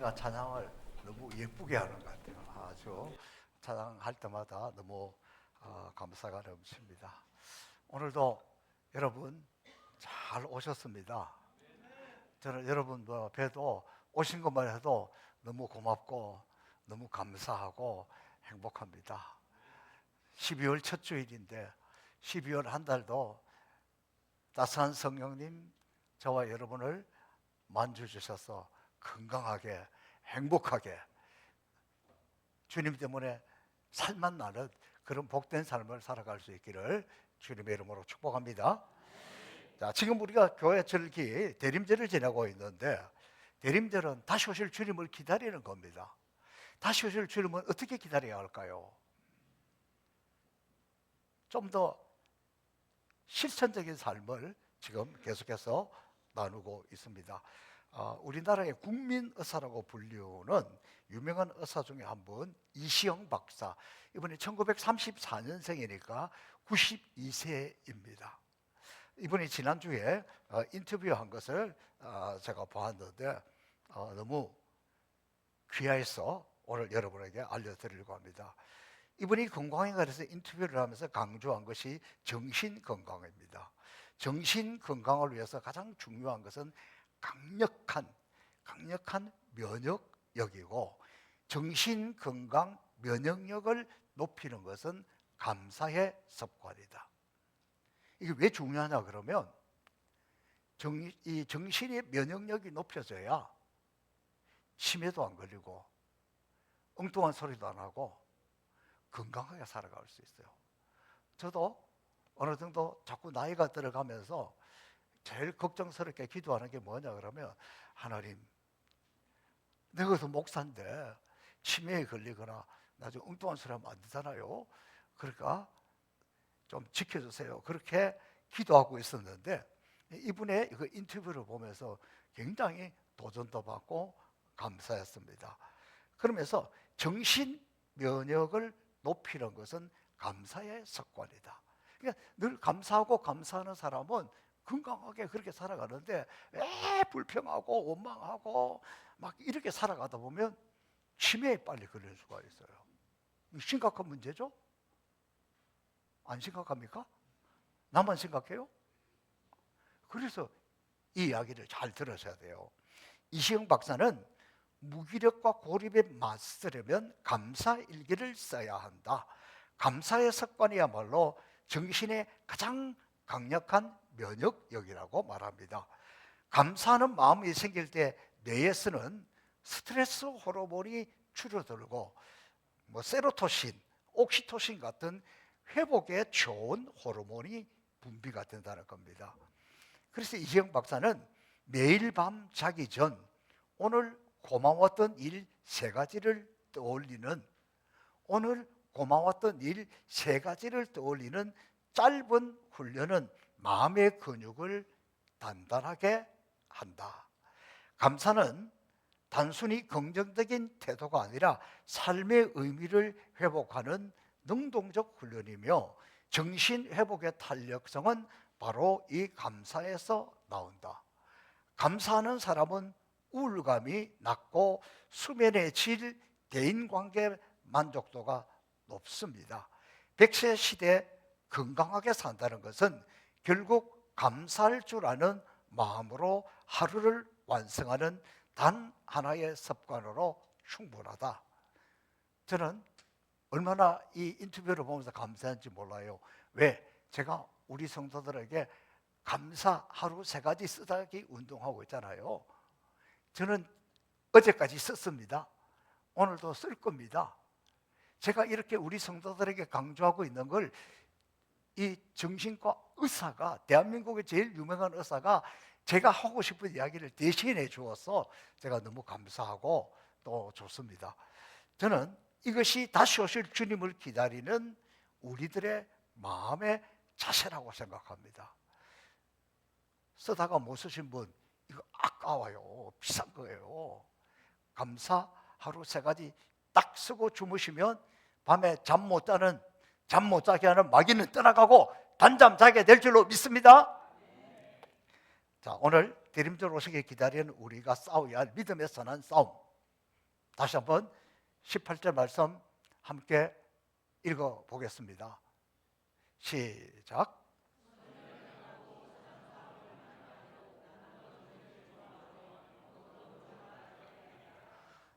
찬양을 너무 예쁘게 하는 것 같아요. 아주 찬양할 때마다 너무 감사가 넘칩니다. 오늘도 여러분 잘 오셨습니다. 저는 여러분 뵈도 오신 것만 해도 너무 고맙고 너무 감사하고 행복합니다. 12월 첫 주일인데 12월 한 달도 따스한 성령님 저와 여러분을 만져주셔서 건강하게 행복하게 주님 때문에 살만 나는 그런 복된 삶을 살아갈 수 있기를 주님의 이름으로 축복합니다. 자, 지금 우리가 교회 절기 대림절을 지내고 있는데 대림절은 다시 오실 주님을 기다리는 겁니다. 다시 오실 주님은 어떻게 기다려야 할까요? 좀 더 실천적인 삶을 지금 계속해서 나누고 있습니다. 우리나라의 국민 의사라고 불리우는 유명한 의사 중에 한 분 이시영 박사, 이번에 1934년생이니까 92세입니다. 이분이 지난주에 인터뷰한 것을 제가 보았는데 너무 귀해서 오늘 여러분에게 알려드리려고 합니다. 이분이 건강에 관해서 인터뷰를 하면서 강조한 것이 정신 건강입니다. 정신 건강을 위해서 가장 중요한 것은 강력한 면역력이고, 정신 건강 면역력을 높이는 것은 감사의 습관이다. 이게 왜 중요하냐 그러면 이 정신의 면역력이 높여져야 치매도 안 걸리고 엉뚱한 소리도 안 하고 건강하게 살아갈 수 있어요. 저도 어느 정도 자꾸 나이가 들어가면서 제일 걱정스럽게 기도하는 게 뭐냐 그러면, 하나님, 내가 목사인데 치매에 걸리거나 나중에 엉뚱한 소리 하면 안 되잖아요. 그러니까 좀 지켜주세요. 그렇게 기도하고 있었는데 이분의 그 인터뷰를 보면서 굉장히 도전도 받고 감사했습니다. 그러면서 정신 면역을 높이는 것은 감사의 습관이다. 그러니까 늘 감사하고 감사하는 사람은 건강하게 그렇게 살아가는데 왜 불평하고 원망하고 막 이렇게 살아가다 보면 치매에 빨리 걸릴 수가 있어요. 심각한 문제죠? 안 심각합니까? 나만 심각해요? 그래서 이 이야기를 잘 들으셔야 돼요. 이시영 박사는 무기력과 고립에 맞서려면 감사일기를 써야 한다. 감사의 습관이야말로 정신의 가장 강력한 면역력이라고 말합니다. 감사하는 마음이 생길 때 뇌에서는 스트레스 호르몬이 줄어들고 세로토신, 옥시토신 같은 회복에 좋은 호르몬이 분비가 된다는 겁니다. 그래서 이시영 박사는 매일 밤 자기 전 오늘 고마웠던 일 3가지를 떠올리는, 오늘 고마웠던 일 3가지를 떠올리는 짧은 훈련은 마음의 근육을 단단하게 한다. 감사는 단순히 긍정적인 태도가 아니라 삶의 의미를 회복하는 능동적 훈련이며, 정신 회복의 탄력성은 바로 이 감사에서 나온다. 감사하는 사람은 우울감이 낮고 수면의 질, 대인관계 만족도가 높습니다. 100세 시대 건강하게 산다는 것은 결국 감사할 줄 아는 마음으로 하루를 완성하는 단 하나의 습관으로 충분하다. 저는 얼마나 이 인터뷰를 보면서 감사한지 몰라요. 왜? 제가 우리 성도들에게 감사 하루 3가지 쓰기 운동하고 있잖아요. 저는 어제까지 썼습니다. 오늘도 쓸 겁니다. 제가 이렇게 우리 성도들에게 강조하고 있는 걸 이 정신과 의사가, 대한민국의 제일 유명한 의사가 제가 하고 싶은 이야기를 대신해 주어서 제가 너무 감사하고 또 좋습니다. 저는 이것이 다시 오실 주님을 기다리는 우리들의 마음의 자세라고 생각합니다. 쓰다가 못 쓰신 분, 이거 아까워요. 비싼 거예요. 감사 하루 3가지 딱 쓰고 주무시면 밤에 잠 못 자게 하는 마귀는 떠나가고 단잠 자게 될 줄로 믿습니다. 자, 오늘 대림절 오시게 기다리는 우리가 싸워야 할 믿음의 선한 싸움, 다시 한번 18절 말씀 함께 읽어보겠습니다. 시작.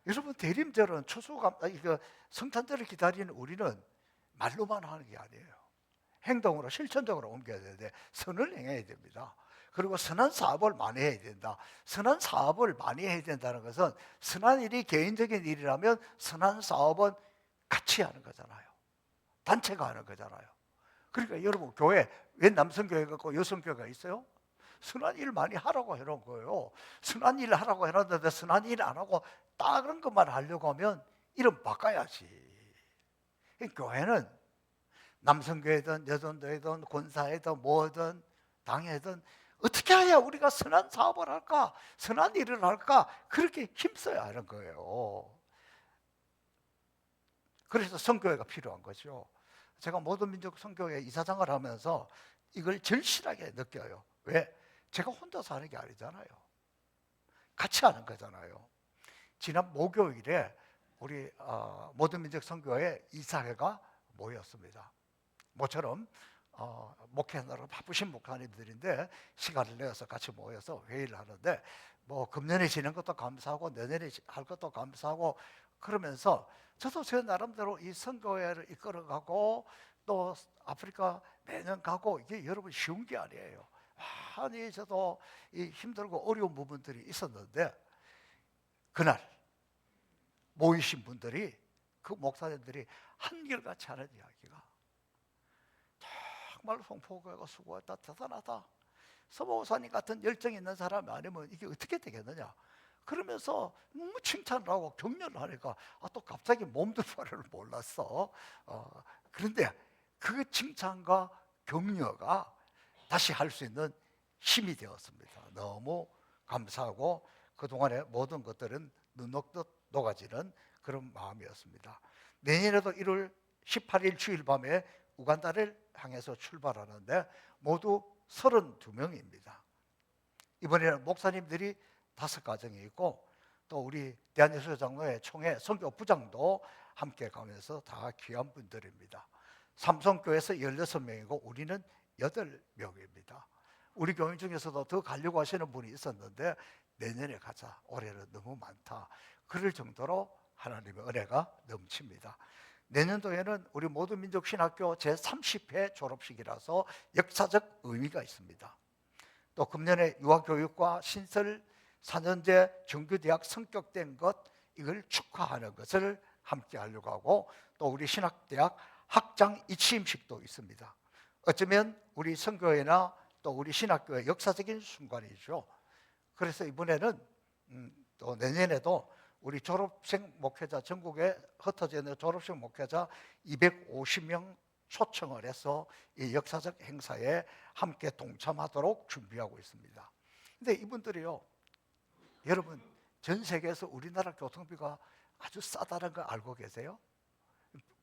여러분, 대림절은 이거 성탄절을 기다리는 우리는 말로만 하는 게 아니에요. 행동으로 실천적으로 옮겨야 되는데 선을 행해야 됩니다. 그리고 선한 사업을 많이 해야 된다. 선한 사업을 많이 해야 된다는 것은 선한 일이 개인적인 일이라면 선한 사업은 같이 하는 거잖아요. 단체가 하는 거잖아요. 그러니까 여러분, 교회 왜 남성교회가 있고 여성교회가 있어요? 선한 일 많이 하라고 해놓은 거예요. 선한 일 하라고 해놨는데 선한 일 안 하고 다른 것만 하려고 하면 이름 바꿔야지. 교회는 남성교회든 여성교회든 권사회든 뭐든 당회든 어떻게 해야 우리가 선한 사업을 할까? 선한 일을 할까? 그렇게 힘써야 하는 거예요. 그래서 성교회가 필요한 거죠. 제가 모든 민족 성교회 이사장을 하면서 이걸 절실하게 느껴요. 왜? 제가 혼자서 하는 게 아니잖아요. 같이 하는 거잖아요. 지난 목요일에 우리 모든 민족 성교회 이사회가 모였습니다. 모처럼 목회하느라 바쁘신 목사님들인데 시간을 내서 같이 모여서 회의를 하는데 뭐 금년에 지낸 것도 감사하고 내년에 할 것도 감사하고 그러면서 저도 제 나름대로 이 선교회를 이끌어가고 또 아프리카 매년 가고 이게 여러분 쉬운 게 아니에요. 많이 저도 이 힘들고 어려운 부분들이 있었는데 그날 모이신 분들이 그 목사님들이 한결같이 하는 이야기가 정말 송포교회가 수고했다, 대단하다. 서목사님 같은 열정 있는 사람이 아니면 이게 어떻게 되겠느냐. 그러면서 너무 칭찬을 하고 격려를 하니까 또 갑자기 몸둘 바를 몰랐어. 그런데 그 칭찬과 격려가 다시 할 수 있는 힘이 되었습니다. 너무 감사하고 그동안의 모든 것들은 눈 녹듯 녹아지는 그런 마음이었습니다. 내년에도 1월 18일 주일 밤에 우간다를 향해서 출발하는데 모두 32명입니다. 이번에는 목사님들이 5가정이 있고 또 우리 대한예수장로회 총회 선교부장도 함께 가면서 다 귀한 분들입니다. 삼성교회에서 16명이고 우리는 8명입니다. 우리 교인 중에서도 더 가려고 하시는 분이 있었는데 내년에 가자, 올해는 너무 많다. 그럴 정도로 하나님의 은혜가 넘칩니다. 내년도에는 우리 모든 민족신학교 제30회 졸업식이라서 역사적 의미가 있습니다. 또 금년에 유아교육과 신설 4년제 정규대학 성격된 것 이걸 축하하는 것을 함께 하려고 하고 또 우리 신학대학 학장 이취임식도 있습니다. 어쩌면 우리 선교회나 또 우리 신학교의 역사적인 순간이죠. 그래서 이번에는 또 내년에도 우리 졸업생 목회자 전국에 흩어져 있는 졸업생 목회자 250명 초청을 해서 이 역사적 행사에 함께 동참하도록 준비하고 있습니다. 근데 이분들이요, 여러분 전 세계에서 우리나라 교통비가 아주 싸다는 거 알고 계세요?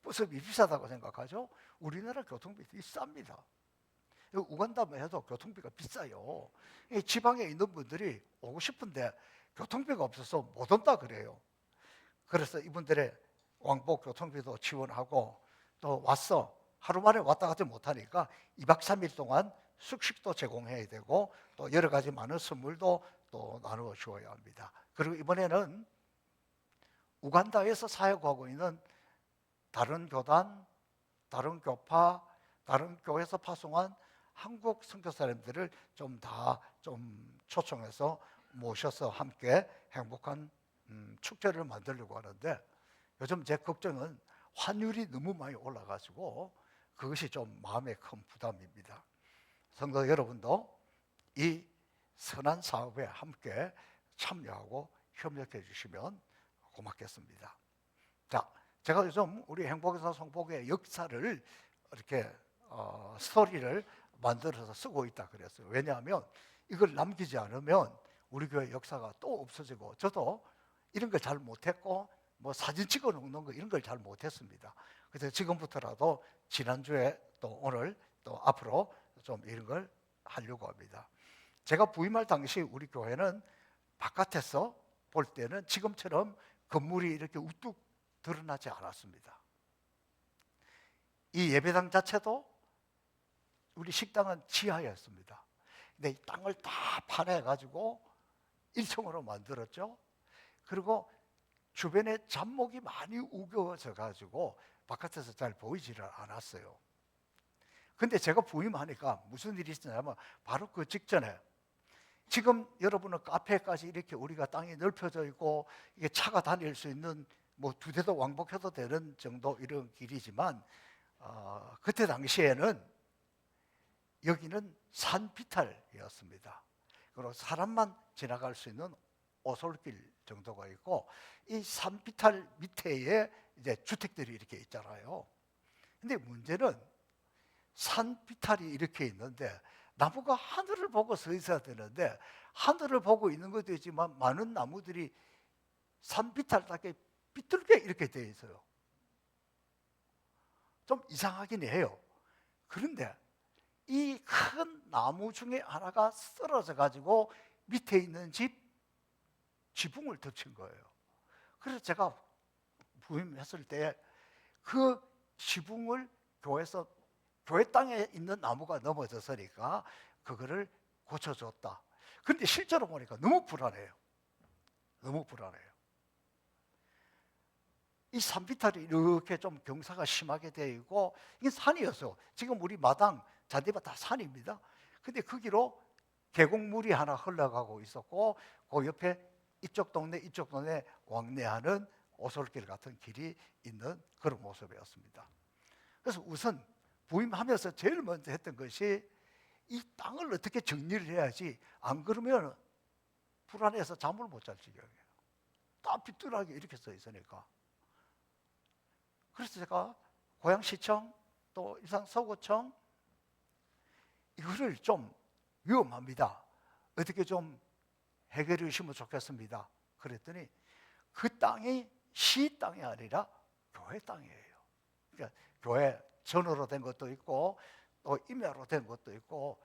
버스비 비싸다고 생각하죠? 우리나라 교통비 비쌉니다. 우간다만 해도 교통비가 비싸요. 지방에 있는 분들이 오고 싶은데 교통비가 없어서 못 온다 그래요. 그래서 이분들의 왕복 교통비도 지원하고 또 와서 하루 만에 왔다 갔다 못하니까 2박 3일 동안 숙식도 제공해야 되고 또 여러 가지 많은 선물도 또 나누어 주어야 합니다. 그리고 이번에는 우간다에서 사역하고 있는 다른 교단, 다른 교파, 다른 교회에서 파송한 한국 선교사님들을 좀 초청해서 모셔서 함께 행복한 축제를 만들려고 하는데 요즘 제 걱정은 환율이 너무 많이 올라가지고 그것이 좀 마음에 큰 부담입니다. 성도 여러분도 이 선한 사업에 함께 참여하고 협력해 주시면 고맙겠습니다. 자, 제가 요즘 우리 행복에서 성복의 역사를 이렇게 스토리를 만들어서 쓰고 있다 그랬어요. 왜냐하면 이걸 남기지 않으면 우리 교회 역사가 또 없어지고 저도 이런 걸 잘 못했고 뭐 사진 찍어 놓는 거 이런 걸 잘 못했습니다. 그래서 지금부터라도 지난주에 또 오늘 또 앞으로 좀 이런 걸 하려고 합니다. 제가 부임할 당시 우리 교회는 바깥에서 볼 때는 지금처럼 건물이 이렇게 우뚝 드러나지 않았습니다. 이 예배당 자체도 우리 식당은 지하였습니다. 근데 이 땅을 다 파내가지고 1층으로 만들었죠. 그리고 주변에 잡목이 많이 우겨져 가지고 바깥에서 잘 보이지를 않았어요. 근데 제가 부임하니까 무슨 일이 있었냐면 바로 그 직전에, 지금 여러분은 카페까지 이렇게 우리가 땅이 넓혀져 있고 이게 차가 다닐 수 있는 뭐 2대도 왕복해도 되는 정도 이런 길이지만 그때 당시에는 여기는 산비탈이었습니다. 그리고 사람만 지나갈 수 있는 오솔길 정도가 있고, 이 산비탈 밑에 이제 주택들이 이렇게 있잖아요. 근데 문제는 산비탈이 이렇게 있는데 나무가 하늘을 보고 서 있어야 되는데, 하늘을 보고 있는 것도 있지만 많은 나무들이 산비탈답게 삐뚤게 이렇게 되어 있어요. 좀 이상하긴 해요. 그런데 이 큰 나무 중에 하나가 쓰러져 가지고 밑에 있는 지붕을 덮친 거예요. 그래서 제가 부임했을 때 그 지붕을 교회 땅에 있는 나무가 넘어졌으니까 그거를 고쳐줬다. 그런데 실제로 보니까 너무 불안해요. 너무 불안해요. 이 산비탈이 이렇게 좀 경사가 심하게 되어 있고, 이게 산이었어요. 지금 우리 마당 잔디밭 다 산입니다. 근데 거기로 계곡물이 하나 흘러가고 있었고, 그 옆에 이쪽 동네 왕래하는 오솔길 같은 길이 있는 그런 모습이었습니다. 그래서 우선 부임하면서 제일 먼저 했던 것이 이 땅을 어떻게 정리를 해야지, 안 그러면 불안해서 잠을 못 잘 지경이에요. 다 삐뚤하게 이렇게 써 있으니까. 그래서 제가 고양시청 또 일산서구청, 이거를 좀 위험합니다, 어떻게 좀 해결해 주시면 좋겠습니다. 그랬더니 그 땅이 시 땅이 아니라 교회 땅이에요. 그러니까 교회 전으로 된 것도 있고 또 임야로 된 것도 있고,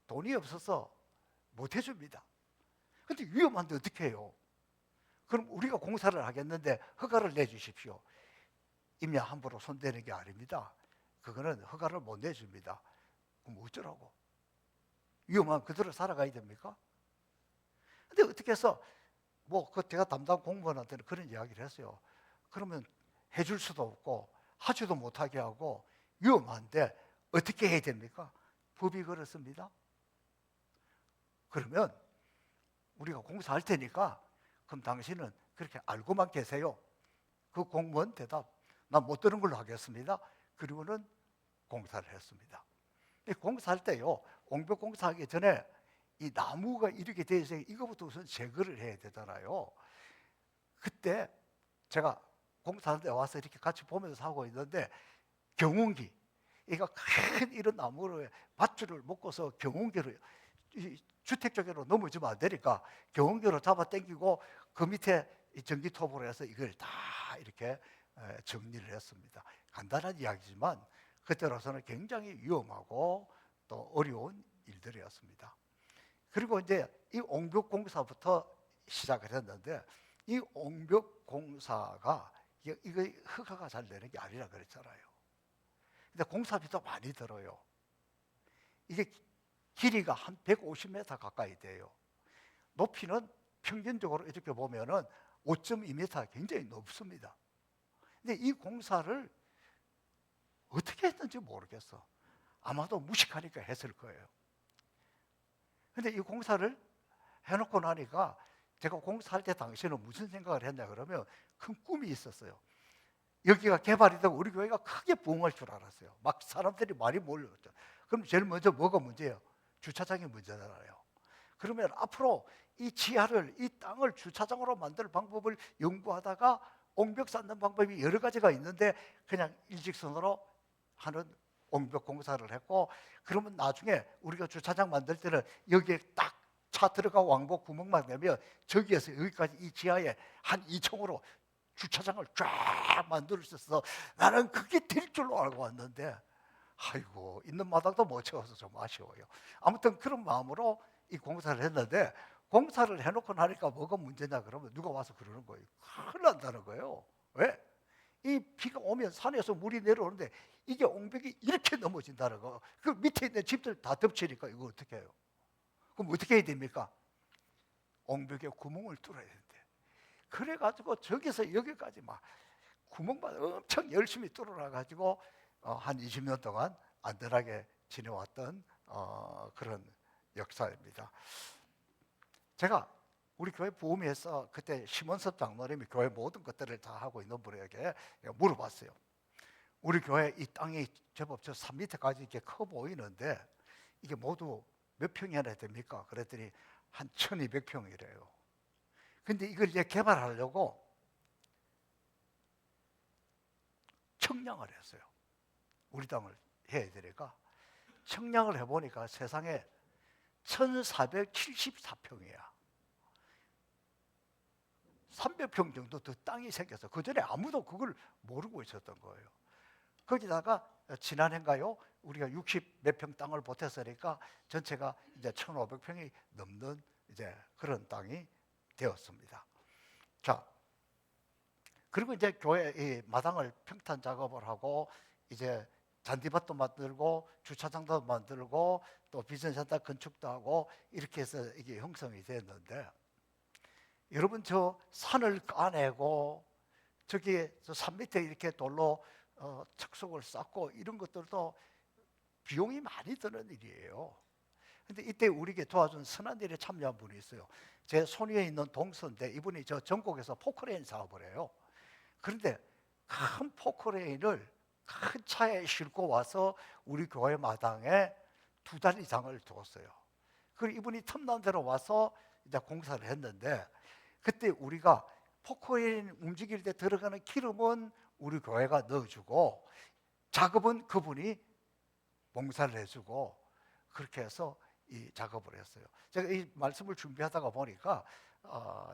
돈이 없어서 못 해줍니다. 근데 위험한데 어떻게 해요? 그럼 우리가 공사를 하겠는데 허가를 내주십시오. 임야 함부로 손대는 게 아닙니다. 그거는 허가를 못 내줍니다. 그럼 어쩌라고? 위험하면 그대로 살아가야 됩니까? 근데 어떻게 해서 그 제가 담당 공무원한테는 그런 이야기를 했어요. 그러면 해줄 수도 없고 하지도 못하게 하고 위험한데 어떻게 해야 됩니까? 법이 그렇습니다. 그러면 우리가 공사할 테니까 그럼 당신은 그렇게 알고만 계세요. 그 공무원 대답, 나 못 들은 걸로 하겠습니다. 그리고는 공사를 했습니다. 공사할 때요, 옹벽 공사하기 전에 이 나무가 이렇게 되어 있어요. 이거부터 우선 제거를 해야 되잖아요. 그때 제가 공사하는 데 와서 이렇게 같이 보면서 하고 있는데, 경운기, 이거 큰 이런 나무를 밧줄을 묶어서 경운기로 주택 쪽으로 넘어지면 안 되니까 경운기로 잡아 당기고 그 밑에 전기톱으로 해서 이걸 다 이렇게 정리를 했습니다. 간단한 이야기지만 그때로서는 굉장히 위험하고 또 어려운 일들이었습니다. 그리고 이제 이 옹벽 공사부터 시작을 했는데, 이 옹벽 공사가 이거 허가가 잘 되는 게 아니라 그랬잖아요. 근데 공사비도 많이 들어요. 이게 길이가 한 150m 가까이 돼요. 높이는 평균적으로 이렇게 보면은 5.2m, 굉장히 높습니다. 근데 이 공사를 어떻게 했는지 모르겠어. 아마도 무식하니까 했을 거예요. 근데 이 공사를 해놓고 나니까, 제가 공사할 때 당시에는 무슨 생각을 했냐 그러면 큰 꿈이 있었어요. 여기가 개발이 되고 우리 교회가 크게 부흥할 줄 알았어요. 막 사람들이 많이 몰려왔죠. 그럼 제일 먼저 뭐가 문제예요? 주차장이 문제잖아요. 그러면 앞으로 이 지하를, 이 땅을 주차장으로 만들 방법을 연구하다가 옹벽 쌓는 방법이 여러 가지가 있는데 그냥 일직선으로 하는 옹벽 공사를 했고, 그러면 나중에 우리가 주차장 만들 때는 여기에 딱 차 들어가 왕복 구멍만 내면 저기에서 여기까지 이 지하에 한 2층으로 주차장을 쫙 만들 수 있어서 나는 그게 될 줄로 알고 왔는데, 아이고, 있는 마당도 못 채워서 좀 아쉬워요. 아무튼 그런 마음으로 이 공사를 했는데 공사를 해놓고 나니까 뭐가 문제냐 그러면 누가 와서 그러는 거예요. 큰일 난다는 거예요. 왜? 이 비가 오면 산에서 물이 내려오는데 이게 옹벽이 이렇게 넘어진다는 거. 그 밑에 있는 집들 다 덮치니까 이거 어떻게 해요? 그럼 어떻게 해야 됩니까? 옹벽에 구멍을 뚫어야 되는데. 그래가지고 저기서 여기까지 막 구멍만 엄청 열심히 뚫어놔가지고 한 20년 동안 안전하게 지내왔던 그런 역사입니다. 제가 우리 교회 부흥회에서 그때 심원섭 장로님이 교회 모든 것들을 다 하고 있는 분에게 물어봤어요. 우리 교회 이 땅이 제법 저 산 밑에까지 이렇게 커 보이는데 이게 모두 몇 평이나 됩니까? 그랬더니 한 1200평이래요. 근데 이걸 이제 개발하려고 청량을 했어요. 우리 땅을 해야 되니까. 청량을 해보니까 세상에 1474평이야. 300평 정도 더 땅이 생겨서 그전에 아무도 그걸 모르고 있었던 거예요. 거기다가 지난해인가요? 우리가 60 몇 평 땅을 보탰으니까 전체가 이제 1,500평이 넘는 이제 그런 땅이 되었습니다. 자, 그리고 이제 교회 이 마당을 평탄 작업을 하고 이제 잔디밭도 만들고 주차장도 만들고 또 비전센터 건축도 하고 이렇게 해서 이게 형성이 됐는데, 여러분 저 산을 까내고 저기 저 산 밑에 이렇게 돌로 착석을 쌓고 이런 것들도 비용이 많이 드는 일이에요. 근데 이때 우리에게 도와준 선한 일에 참여한 분이 있어요. 제 손 위에 있는 동서인데 이분이 저 전국에서 포크레인 사업을 해요. 그런데 큰 포크레인을 큰 차에 싣고 와서 우리 교회 마당에 2달 이상을 두었어요. 그리고 이분이 틈난 대로 와서 이제 공사를 했는데, 그때 우리가 포크레인 움직일 때 들어가는 기름은 우리 교회가 넣어주고 작업은 그분이 봉사를 해주고 그렇게 해서 이 작업을 했어요. 제가 이 말씀을 준비하다가 보니까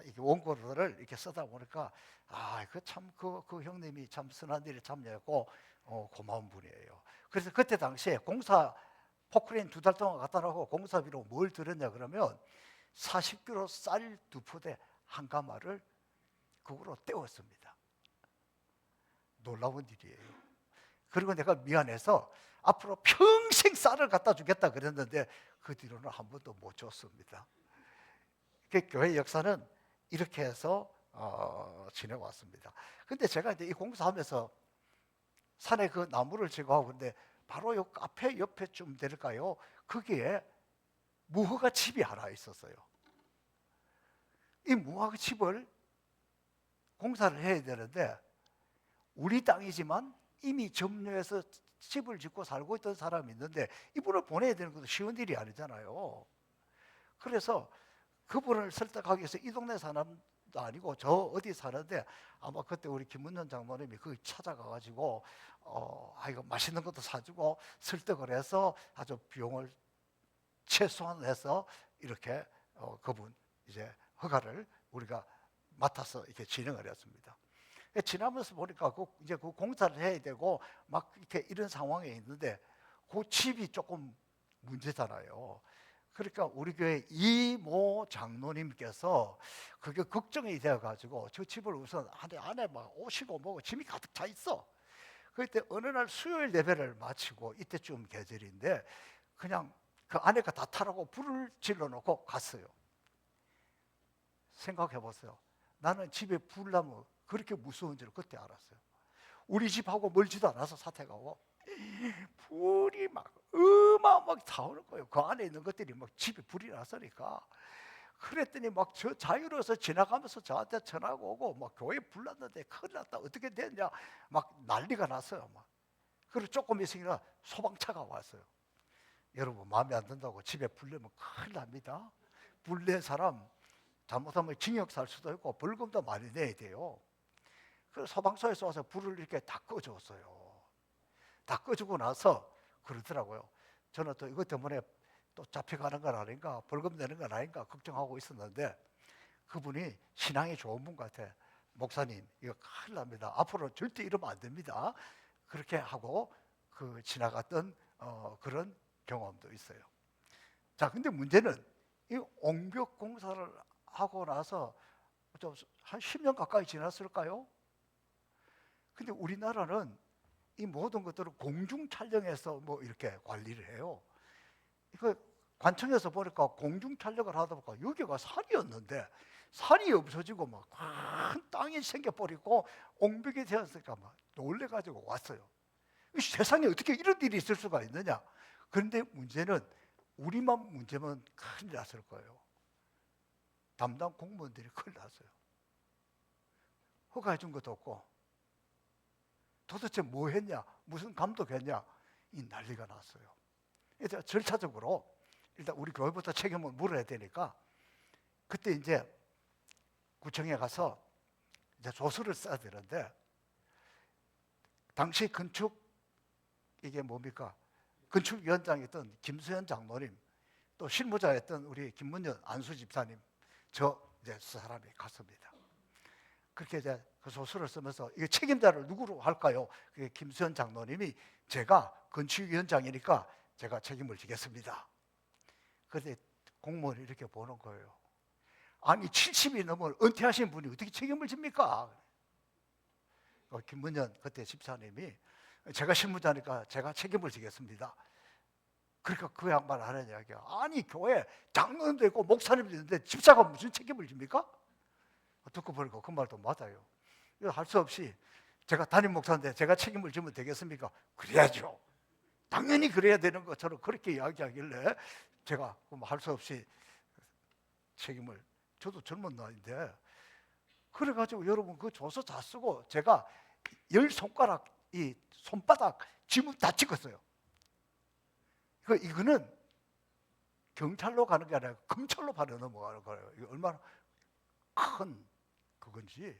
이게 원고를 이렇게 쓰다 보니까 그 참 그 형님이 참 선한 일에 참여했고 고마운 분이에요. 그래서 그때 당시에 공사 포크레인 2달 동안 갖다 놓고 공사비로 뭘 들었냐 그러면 40kg 쌀 2포대 한 가마를 그거로 떼었습니다. 놀라운 일이에요. 그리고 내가 미안해서 앞으로 평생 쌀을 갖다 주겠다 그랬는데 그 뒤로는 한 번도 못 줬습니다. 교회 역사는 이렇게 해서 지내왔습니다. 근데 제가 이제 이 공사하면서 산에 그 나무를 제거하고 근데 바로 요 카페 옆에쯤 될까요? 거기에 무허가 집이 하나 있었어요. 이 무허가 집을 공사를 해야 되는데 우리 땅이지만 이미 점유해서 집을 짓고 살고 있던 사람이 있는데 이분을 보내야 되는 것도 쉬운 일이 아니잖아요. 그래서 그분을 설득하기 위해서 이 동네 사람도 아니고 저 어디 사는데 아마 그때 우리 김문현 장모님이 거기 찾아가가지고 이거 맛있는 것도 사주고 설득을 해서 아주 비용을 최소한 해서 이렇게 그분 이제 허가를 우리가 맡아서 이렇게 진행을 했습니다. 지나면서 보니까 이제 그 공사를 해야 되고 막 이렇게 이런 상황에 있는데 그 집이 조금 문제잖아요. 그러니까 우리 교회 이모 장로님께서 그게 걱정이 되어가지고 저 집을 우선 안에 막 오시고 뭐고 짐이 가득 차 있어. 그때 어느 날 수요일 예배를 마치고 이때쯤 계절인데 그냥 그 안에가 다 타라고 불을 질러놓고 갔어요. 생각해 보세요. 나는 집에 불 나면 그렇게 무서운 줄 그때 알았어요. 우리 집하고 멀지도 않아서 사태가 오고 불이 막 어마어마하게 타오는 거예요. 그 안에 있는 것들이 막 집에 불이 났으니까. 그랬더니 막 저 자유로워서 지나가면서 저한테 전화가 오고 막 교회 불났는데 큰일 났다 어떻게 됐냐 막 난리가 났어요. 막. 그리고 조금 있으니까 소방차가 왔어요. 여러분 마음에 안 든다고 집에 불 내면 큰일 납니다. 불 낸 사람 잘못하면 징역 살 수도 있고 벌금도 많이 내야 돼요. 그래서 소방서에서 와서 불을 이렇게 다 꺼줬어요. 다 꺼주고 나서 그러더라고요. 저는 또 이것 때문에 또 잡혀가는 건 아닌가 벌금 내는 건 아닌가 걱정하고 있었는데 그분이 신앙이 좋은 분 같아. 목사님 이거 큰일 납니다. 앞으로 절대 이러면 안 됩니다. 그렇게 하고 지나갔던 그런 경험도 있어요. 자, 근데 문제는 이 옹벽 공사를 하고 나서 한 10년 가까이 지났을까요? 근데 우리나라는 이 모든 것들을 공중 촬영해서 뭐 이렇게 관리를 해요. 이거 관청에서 보니까 공중 촬영을 하다 보니까 여기가 산이었는데 산이 없어지고 막 큰 땅이 생겨버리고 옹벽이 되었으니까 막 놀래가지고 왔어요. 이 세상에 어떻게 이런 일이 있을 수가 있느냐? 그런데 문제는 우리만 문제면 큰일 났을 거예요. 담당 공무원들이 큰일 났어요. 허가해 준 것도 없고 도대체 뭐 했냐? 무슨 감독했냐? 이 난리가 났어요. 일단 절차적으로 일단 우리 교회부터 책임을 물어야 되니까 그때 이제 구청에 가서 이제 조서를 써야 되는데 당시 이게 뭡니까? 건축위원장이었던 김수현 장로님, 또 실무자였던 우리 김문현 안수 집사님, 저 이제 사람이 갔습니다. 그렇게 이제 그 소설을 쓰면서 이게 책임자를 누구로 할까요? 그게 김수현 장로님이 제가 건축위원장이니까 제가 책임을 지겠습니다. 그런데 공무원이 이렇게 보는 거예요. 아니 70이 넘은 은퇴하신 분이 어떻게 책임을 집니까? 김문현 그때 집사님이 제가 실무자니까 제가 책임을 지겠습니다. 그러니까 그 양반 하는 이야기야. 아니 교회 장로님도 있고 목사님도 있는데 집사가 무슨 책임을 집니까? 듣고 보니까 그 말도 맞아요. 할 수 없이 제가 담임 목사인데 제가 책임을 지면 되겠습니까? 그래야죠. 당연히 그래야 되는 것처럼 그렇게 이야기하길래 제가 할 수 없이 책임을, 저도 젊은 나이인데 그래가지고 여러분 그 조서 다 쓰고 제가 10손가락 이 손바닥 지문 다 찍었어요. 이거는 경찰로 가는 게 아니라 검찰로 바로 넘어가는 거예요. 이거 얼마나 큰 그건지.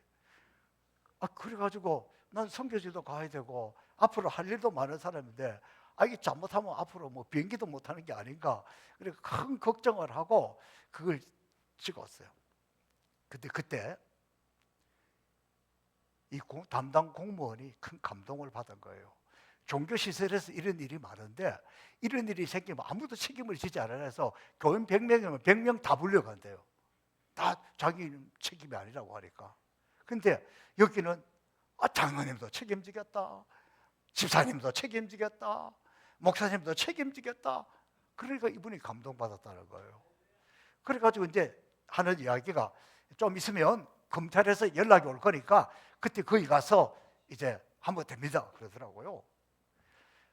그래가지고 난 선교지도 가야 되고 앞으로 할 일도 많은 사람인데 이게 잘못하면 앞으로 뭐 비행기도 못 하는 게 아닌가. 그래서 큰 걱정을 하고 그걸 찍었어요. 근데 그때 이 담당 공무원이 큰 감동을 받은 거예요. 종교시설에서 이런 일이 많은데 이런 일이 생기면 아무도 책임을 지지 않아서 교인 100명이면 100명 다 불려간대요. 다 자기 책임이 아니라고 하니까. 근데 여기는 장로님도 책임지겠다, 집사님도 책임지겠다, 목사님도 책임지겠다. 그러니까 이분이 감동받았다는 거예요. 그래가지고 이제 하는 이야기가 좀 있으면 검찰에서 연락이 올 거니까 그때 거기 가서 이제 하면 됩니다 그러더라고요.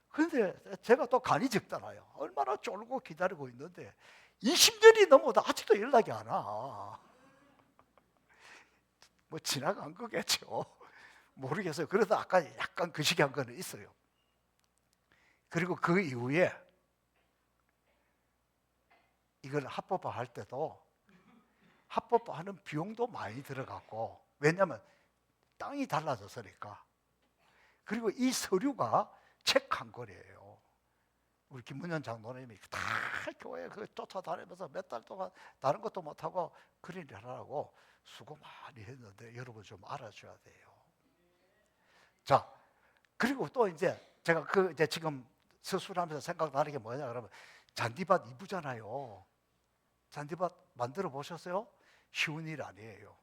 그런데 제가 또 간이 적잖아요. 얼마나 쫄고 기다리고 있는데 20년이 넘어도 아직도 연락이 안 와. 뭐 지나간 거겠죠. 모르겠어요. 그래도 아까 약간 거시기한 거는 있어요. 그리고 그 이후에 이걸 합법화할 때도 합법화하는 비용도 많이 들어갔고, 왜냐하면 땅이 달라졌으니까. 그리고 이 서류가 책 한 권이에요. 우리 김문현 장로님이 다 교회 쫓아다니면서 몇 달 동안 다른 것도 못하고 그런 일 하라고 수고 많이 했는데 여러분 좀 알아줘야 돼요. 자, 그리고 또 이제 제가 이제 지금 서술하면서 생각나는 게 뭐냐 그러면 잔디밭 이쁘잖아요. 잔디밭 만들어 보셨어요? 쉬운 일 아니에요.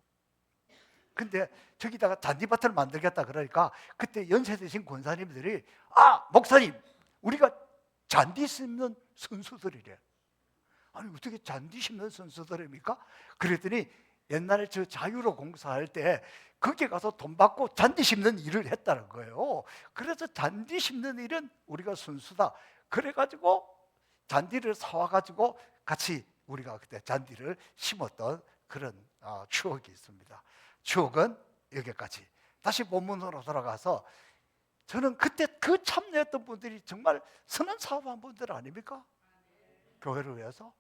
근데 저기다가 잔디밭을 만들겠다 그러니까 그때 연세 드신 권사님들이 목사님 우리가 잔디 심는 선수들이래. 아니 어떻게 잔디 심는 선수들입니까? 그랬더니 옛날에 저 자유로 공사할 때 거기 가서 돈 받고 잔디 심는 일을 했다는 거예요. 그래서 잔디 심는 일은 우리가 선수다. 그래가지고 잔디를 사와가지고 같이 우리가 그때 잔디를 심었던 그런 추억이 있습니다. 추억은 여기까지. 다시 본문으로 돌아가서 저는 그때 그 참여했던 분들이 정말 선한 사업한 분들 아닙니까? 교회를 위해서.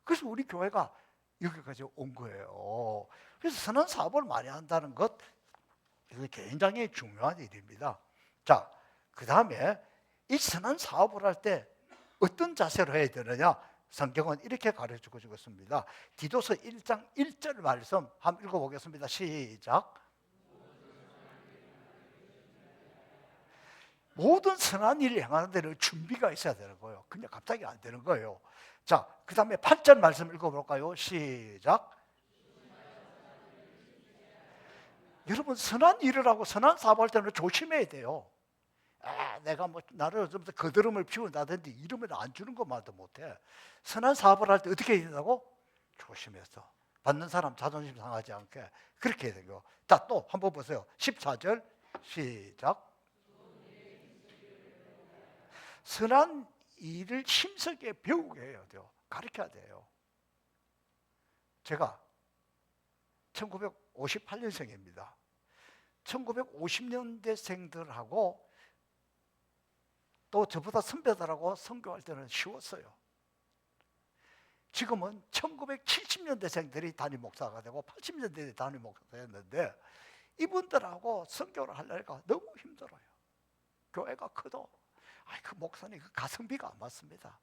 그래서 우리 교회가 여기까지 온 거예요. 그래서 선한 사업을 많이 한다는 것, 이거 굉장히 중요한 일입니다. 자, 그 다음에 이 선한 사업을 할 때 어떤 자세로 해야 되느냐? 성경은 이렇게 가르치고 있습니다. 디도서 1장 1절 말씀 한번 읽어보겠습니다. 시작. 모든 선한 일을 행하는 데는 준비가 있어야 되는 거예요. 그냥 갑자기 안 되는 거예요. 자, 그 다음에 8절 말씀 읽어볼까요? 시작. 여러분, 선한 일을 하고 선한 사업할 때는 조심해야 돼요. 내가 뭐 나를 좀 더 거드름을 피운다든지 이러면 안 주는 것만도 못해. 선한 사업을 할 때 어떻게 해야 된다고? 조심해서 받는 사람 자존심 상하지 않게 그렇게 해야 되고. 자, 또 한번 보세요. 14절 시작. 선한 일을 힘쓰게 배우게 해야 돼요. 가르쳐야 돼요. 제가 1958년생입니다. 1950년대생들하고 또 저보다 선배들하고 선교할 때는 쉬웠어요. 지금은 1970년대생들이 담임 목사가 되고 80년대들이 담임 목사가 됐는데 이분들하고 선교를 하려니까 너무 힘들어요. 교회가 커도 그 목사님 그 가성비가 안 맞습니다.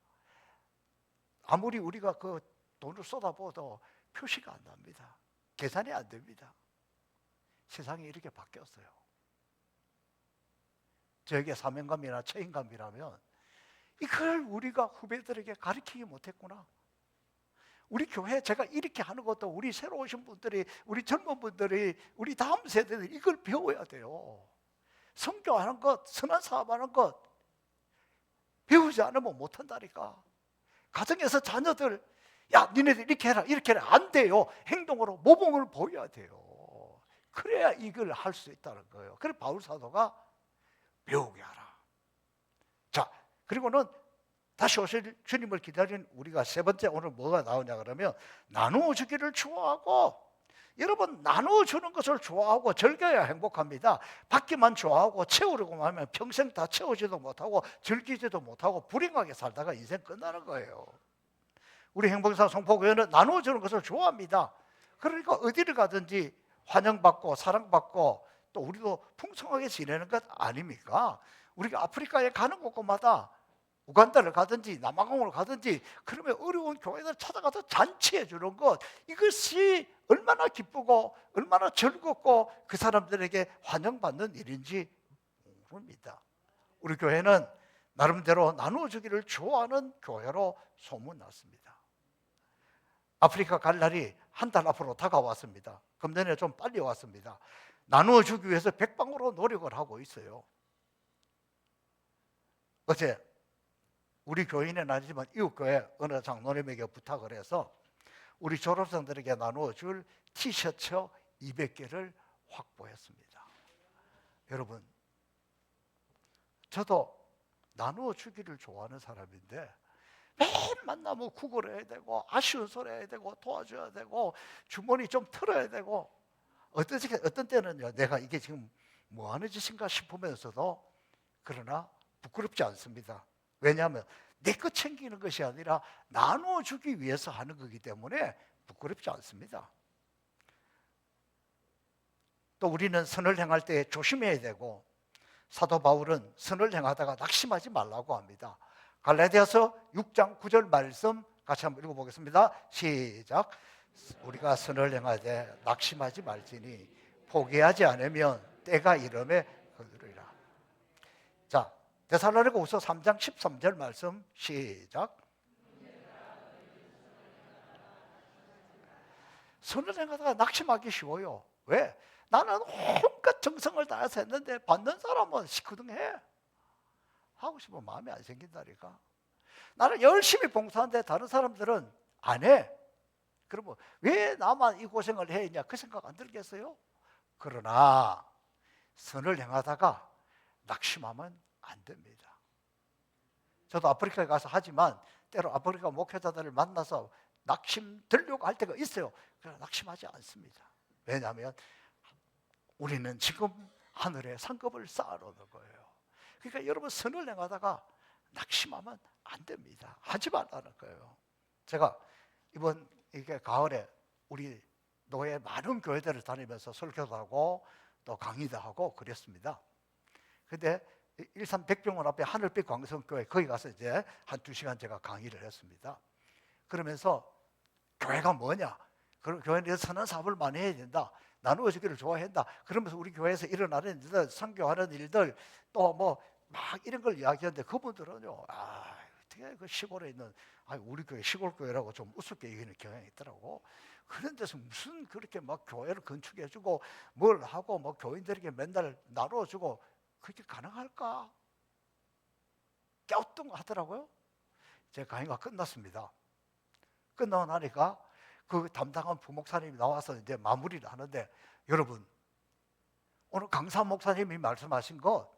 아무리 우리가 그 돈을 쏟아부어도 표시가 안 납니다. 계산이 안 됩니다. 세상이 이렇게 바뀌었어요. 저에게 사명감이나 책임감이라면 이걸 우리가 후배들에게 가르치지 못했구나. 우리 교회 제가 이렇게 하는 것도 우리 새로 오신 분들이, 우리 젊은 분들이, 우리 다음 세대들이 이걸 배워야 돼요. 선교하는 것, 선한 사업하는 것 배우지 않으면 못한다니까. 가정에서 자녀들, 야 니네들 이렇게 해라 이렇게 해라 안 돼요. 행동으로 모범을 보여야 돼요. 그래야 이걸 할 수 있다는 거예요. 그래서 바울 사도가 배우게 하라. 자, 그리고는 다시 오실 주님을 기다리는 우리가 세 번째 오늘 뭐가 나오냐 그러면 나누어 주기를 좋아하고, 여러분 나누어 주는 것을 좋아하고 즐겨야 행복합니다. 받기만 좋아하고 채우려고 하면 평생 다 채우지도 못하고 즐기지도 못하고 불행하게 살다가 인생 끝나는 거예요. 우리 행복사 성포교회는 나누어 주는 것을 좋아합니다. 그러니까 어디를 가든지 환영받고 사랑받고 또 우리도 풍성하게 지내는 것 아닙니까? 우리가 아프리카에 가는 곳마다 우간다를 가든지 남아공을 가든지 그러면 어려운 교회들 찾아가서 잔치해 주는 것, 이것이 얼마나 기쁘고 얼마나 즐겁고 그 사람들에게 환영받는 일인지 모릅니다. 우리 교회는 나름대로 나누어 주기를 좋아하는 교회로 소문났습니다. 아프리카 갈 날이 한 달 앞으로 다가왔습니다. 금년에 좀 빨리 왔습니다. 나누어 주기 위해서 백방으로 노력을 하고 있어요. 어제 우리 교인은 아니지만 이웃교회 어느 장로님에게 부탁을 해서 우리 졸업생들에게 나누어 줄 티셔츠 200개를 확보했습니다. 여러분, 저도 나누어 주기를 좋아하는 사람인데 매일 만나면 구걸해야 되고 아쉬운 소리 해야 되고 도와줘야 되고 주머니 좀 털어야 되고 어떤 때는요 내가 이게 지금 뭐 하는 짓인가 싶으면서도 그러나 부끄럽지 않습니다. 왜냐하면 내 것 챙기는 것이 아니라 나누어 주기 위해서 하는 거기 때문에 부끄럽지 않습니다. 또 우리는 선을 행할 때 조심해야 되고, 사도 바울은 선을 행하다가 낙심하지 말라고 합니다. 갈라디아서 6장 9절 말씀 같이 한번 읽어보겠습니다. 시작. 우리가 선을 행하되 낙심하지 말지니 포기하지 않으면 때가 이름에 거두리라. 자, 데살로니가후서 3장 13절 말씀 시작. 선을 행하다가 낙심하기 쉬워요. 왜? 나는 온갖 정성을 다해서 했는데 받는 사람은 시큰둥해. 하고 싶으면 마음이 안 생긴다니까. 나는 열심히 봉사하는데 다른 사람들은 안 해. 그러면 왜 나만 이 고생을 해야 했냐 그 생각 안 들겠어요? 그러나 선을 행하다가 낙심하면 안 됩니다. 저도 아프리카에 가서 하지만 때로 아프리카 목회자들을 만나서 낙심 들려고 할 때가 있어요. 그러나 낙심하지 않습니다. 왜냐하면 우리는 지금 하늘에 상급을 쌓아놓는 거예요. 그러니까 여러분 선을 행하다가 낙심하면 안 됩니다. 하지 말라는 거예요. 제가 이번 이게 가을에 우리 노예 많은 교회들을 다니면서 설교도 하고 또 강의도 하고 그랬습니다. 근데 일산 백병원 앞에 하늘빛 광성교회 거기 가서 이제 한 2시간 제가 강의를 했습니다. 그러면서 교회가 뭐냐? 교회는 선한 사업을 많이 해야 된다. 나누어 주기를 좋아한다. 그러면서 우리 교회에서 일어나는 일들, 선교하는 일들 또 뭐 막 이런 걸 이야기하는데 그분들은요, 어떻게 어떻게 그 시골에 있는, 우리 교회 시골 교회라고 좀 우습게 얘기하는 경향이 있더라고. 그런 데서 무슨 그렇게 막 교회를 건축해주고 뭘 하고 뭐 교인들에게 맨날 나눠주고 그게 가능할까? 갸우뚱하더라고요. 제 강의가 끝났습니다. 끝나고 나니까 그 담당한 부목사님이 나와서 이제 마무리를 하는데, 여러분, 오늘 강사 목사님이 말씀하신 거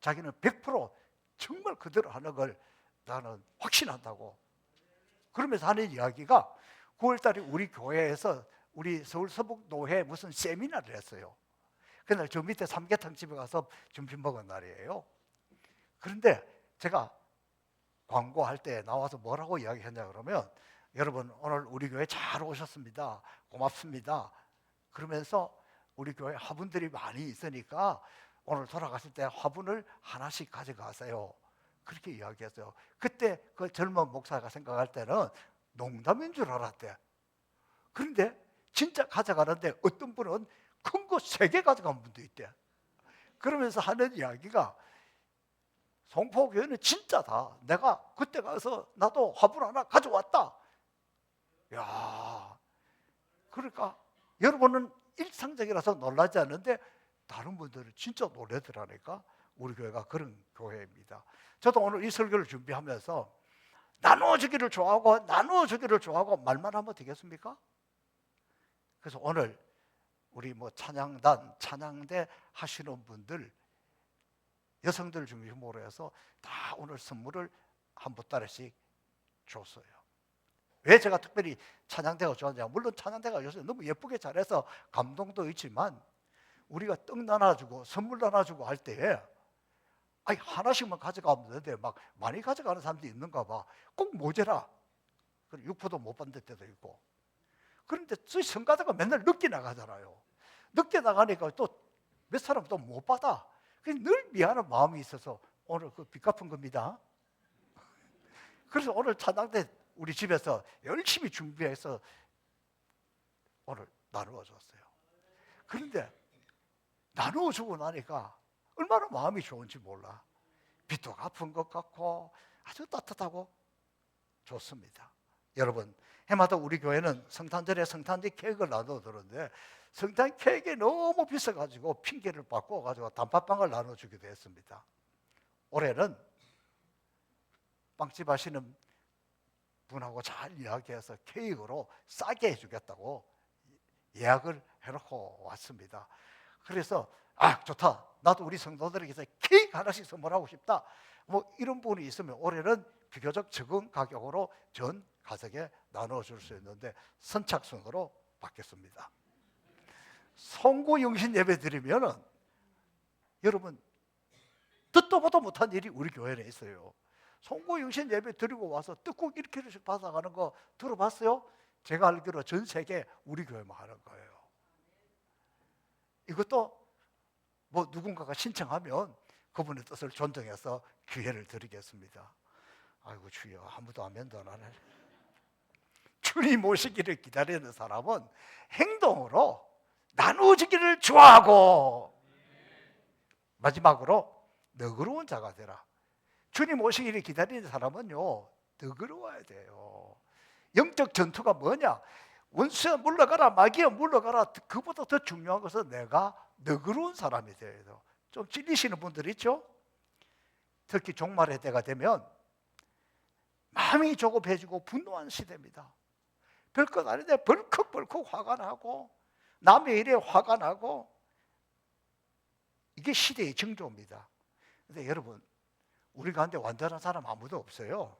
자기는 100% 정말 그대로 하는 걸 나는 확신한다고. 그러면서 하는 이야기가 9월 달에 우리 교회에서 우리 서울 서북노회 무슨 세미나를 했어요. 그날 저 밑에 삼계탕 집에 가서 점심 먹은 날이에요. 그런데 제가 광고할 때 나와서 뭐라고 이야기했냐 그러면, 여러분 오늘 우리 교회 잘 오셨습니다. 고맙습니다. 그러면서 우리 교회 화분들이 많이 있으니까 오늘 돌아가실 때 화분을 하나씩 가져가세요. 그렇게 이야기했어요. 그때 그 젊은 목사가 생각할 때는 농담인 줄 알았대. 그런데 진짜 가져가는데 어떤 분은 큰 거 3개 가져간 분도 있대. 그러면서 하는 이야기가, 송포교회는 진짜다. 내가 그때 가서 나도 화분 하나 가져왔다. 야, 그러니까 여러분은 일상적이라서 놀라지 않는데 다른 분들은 진짜 놀라더라니까. 우리 교회가 그런 교회입니다. 저도 오늘 이 설교를 준비하면서 나누어주기를 좋아하고 말만 하면 되겠습니까? 그래서 오늘 우리 뭐 찬양단, 찬양대 하시는 분들, 여성들 중심으로 해서 다 오늘 선물을 한 보따리씩 줬어요. 왜 제가 특별히 찬양대가 좋아하냐? 물론 찬양대가 요새 너무 예쁘게 잘해서 감동도 있지만, 우리가 떡 나눠주고 선물 나눠주고 할 때에 하나씩만 가져가면 되는데 막 많이 가져가는 사람도 있는가 봐. 꼭 모자라. 육포도 못 받는 때도 있고. 그런데 저희 성가대가 맨날 늦게 나가잖아요. 늦게 나가니까 또 몇 사람 또 못 받아. 늘 미안한 마음이 있어서 오늘 그 빚 갚은 겁니다. 그래서 오늘 찬양대 우리 집에서 열심히 준비해서 오늘 나누어 줬어요. 그런데 나누어 주고 나니까 얼마나 마음이 좋은지 몰라. 빚도 갚은 것 같고 아주 따뜻하고 좋습니다. 여러분, 해마다 우리 교회는 성탄절에 성탄절 케이크를 나눠주는데, 성탄 케이크가 너무 비싸가지고 핑계를 바꿔가지고 단팥빵을 나눠주기도 했습니다. 올해는 빵집 하시는 분하고 잘 이야기해서 케이크로 싸게 해주겠다고 예약을 해놓고 왔습니다. 그래서 좋다, 나도 우리 성도들에게 케이크 하나씩 선물하고 싶다, 뭐 이런 분이 있으면 올해는 비교적 적은 가격으로 전 가족에 나눠줄 수 있는데 선착순으로 받겠습니다. 송구영신 예배 드리면은 여러분 듣도 보도 못한 일이 우리 교회에 있어요. 송구영신 예배 드리고 와서 떡국 1kg씩 받아가는 거 들어봤어요? 제가 알기로 전 세계 우리 교회만 하는 거예요. 이것도 뭐 누군가가 신청하면 그분의 뜻을 존중해서 기회를 드리겠습니다. 아이고 주여, 아무도 아멘도 안 하네. 주님 오시기를 기다리는 사람은 행동으로 나누어지기를 좋아하고, 마지막으로 너그러운 자가 되라. 주님 오시기를 기다리는 사람은요, 너그러워야 돼요. 영적 전투가 뭐냐? 원수야 물러가라, 마귀야 물러가라. 그보다 더 중요한 것은 내가 너그러운 사람이 되어야 돼요. 좀 찔리시는 분들 있죠? 특히 종말의 때가 되면 마음이 조급해지고 분노한 시대입니다. 별것 아닌데 벌컥벌컥 화가 나고 남의 일에 화가 나고, 이게 시대의 징조입니다. 근데 여러분, 우리 가운데 완전한 사람 아무도 없어요.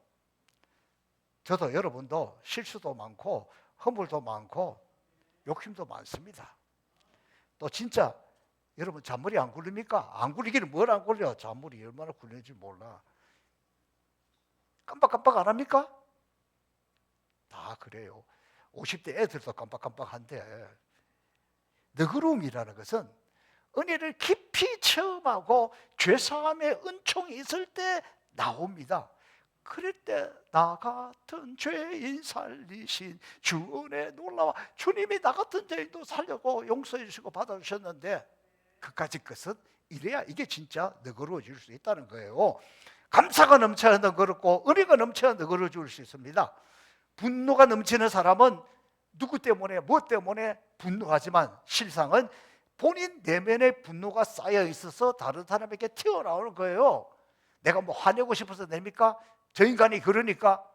저도 여러분도 실수도 많고 허물도 많고 욕심도 많습니다. 또 진짜 여러분 잔머리 안 굴립니까? 안 굴리기는 뭘 안 굴려? 잔머리 얼마나 굴리는지 몰라. 깜빡깜빡 안 합니까? 다 그래요. 50대 애들도 깜빡깜빡한데, 너그러움이라는 것은 은혜를 깊이 체험하고 죄사함의 은총이 있을 때 나옵니다. 그럴 때 나 같은 죄인 살리신 주 은혜 놀라워. 주님이 나 같은 죄인도 살려고 용서해 주시고 받아주셨는데, 그까짓 것은 이래야 이게 진짜 너그러워질 수 있다는 거예요. 감사가 넘쳐야 너그럽고 은혜가 넘쳐야 너그러줄 수 있습니다. 분노가 넘치는 사람은 누구 때문에 뭐 때문에 분노하지만 실상은 본인 내면의 분노가 쌓여 있어서 다른 사람에게 튀어나오는 거예요. 내가 뭐 화내고 싶어서 냅니까? 저 인간이 그러니까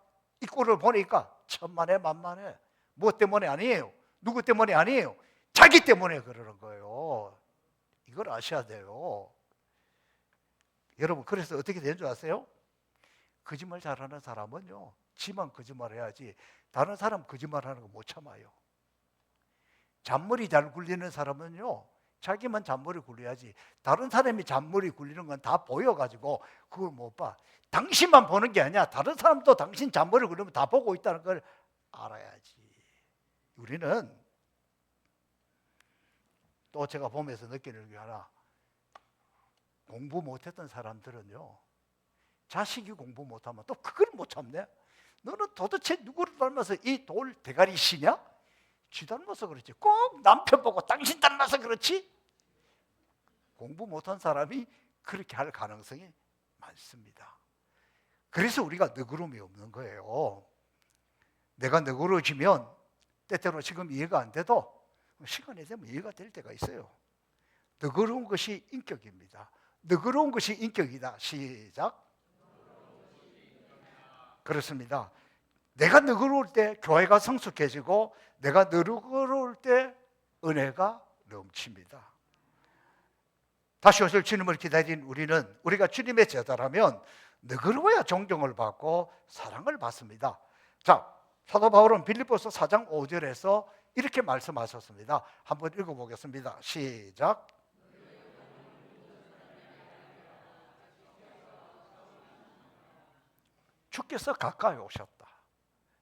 이 꼴을 보니까 천만에 만만해. 뭐 때문에 아니에요. 누구 때문에 아니에요. 자기 때문에 그러는 거예요. 이걸 아셔야 돼요. 여러분, 그래서 어떻게 되는 줄 아세요? 거짓말 잘하는 사람은요, 지만 거짓말 해야지 다른 사람 거짓말하는 거 못 참아요. 잔머리 잘 굴리는 사람은요, 자기만 잔머리 굴려야지 다른 사람이 잔머리 굴리는 건 다 보여가지고 그걸 못 봐. 당신만 보는 게 아니야. 다른 사람도 당신 잔머리 굴리면 다 보고 있다는 걸 알아야지. 우리는 또 제가 보면서 느끼는 게 하나, 공부 못했던 사람들은요, 자식이 공부 못하면 또 그걸 못 참네. 너는 도대체 누구를 닮아서 이 돌 대가리 씨냐? 쥐 닮아서 그렇지. 꼭 남편 보고 당신 닮아서 그렇지? 공부 못한 사람이 그렇게 할 가능성이 많습니다. 그래서 우리가 너그러움이 없는 거예요. 내가 너그러워지면 때때로 지금 이해가 안 돼도 시간이 되면 이해가 될 때가 있어요. 너그러운 것이 인격입니다. 너그러운 것이 인격이다. 시작. 그렇습니다. 내가 너그러울 때 교회가 성숙해지고 내가 너그러울 때 은혜가 넘칩니다. 다시 오실 주님을 기다린 우리는, 우리가 주님의 제자라면 너그러워야 존경을 받고 사랑을 받습니다. 자, 사도 바울은 빌립보서 4장 5절에서 이렇게 말씀하셨습니다. 한번 읽어보겠습니다. 시작. 주께서 가까이 오셨다.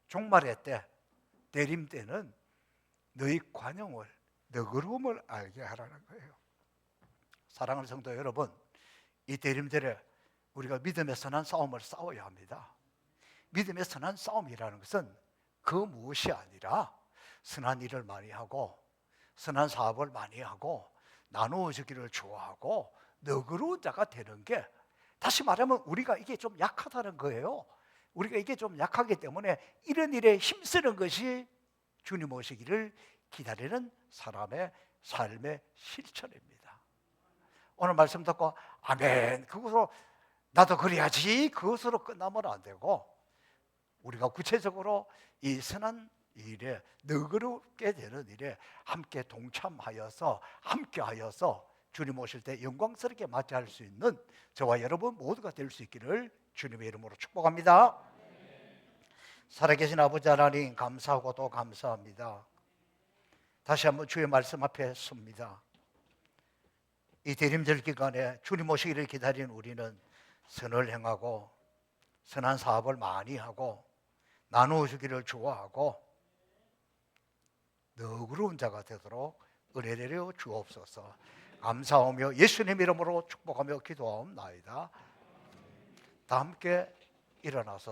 종말의 때, 대림 때는 너희 관용을, 너그러움을 알게 하라는 거예요. 사랑하는 성도 여러분, 이 대림절에 우리가 믿음의 선한 싸움을 싸워야 합니다. 믿음의 선한 싸움이라는 것은 그 무엇이 아니라 선한 일을 많이 하고 선한 사업을 많이 하고 나누어 주기를 좋아하고 너그러운 자가 되는 게, 다시 말하면 우리가 이게 좀 약하다는 거예요. 우리가 이게 좀 약하기 때문에 이런 일에 힘쓰는 것이 주님 오시기를 기다리는 사람의 삶의 실천입니다. 오늘 말씀 듣고 아멘, 그것으로 나도 그래야지, 그것으로 끝나면 안 되고 우리가 구체적으로 이 선한 일에, 너그럽게 되는 일에 함께 동참하여서 함께하여서 주님 오실 때 영광스럽게 맞이할 수 있는 저와 여러분 모두가 될 수 있기를 주님의 이름으로 축복합니다. 살아계신 아버지 하나님, 감사하고 또 감사합니다. 다시 한번 주의 말씀 앞에 섭니다. 이 대림절 기간에 주님 오시기를 기다린 우리는 선을 행하고 선한 사업을 많이 하고 나누어 주기를 좋아하고 너그러운 자가 되도록 은혜 내려 주옵소서. 감사하며 예수님 이름으로 축복하며 기도하옵나이다. 다 함께 일어나서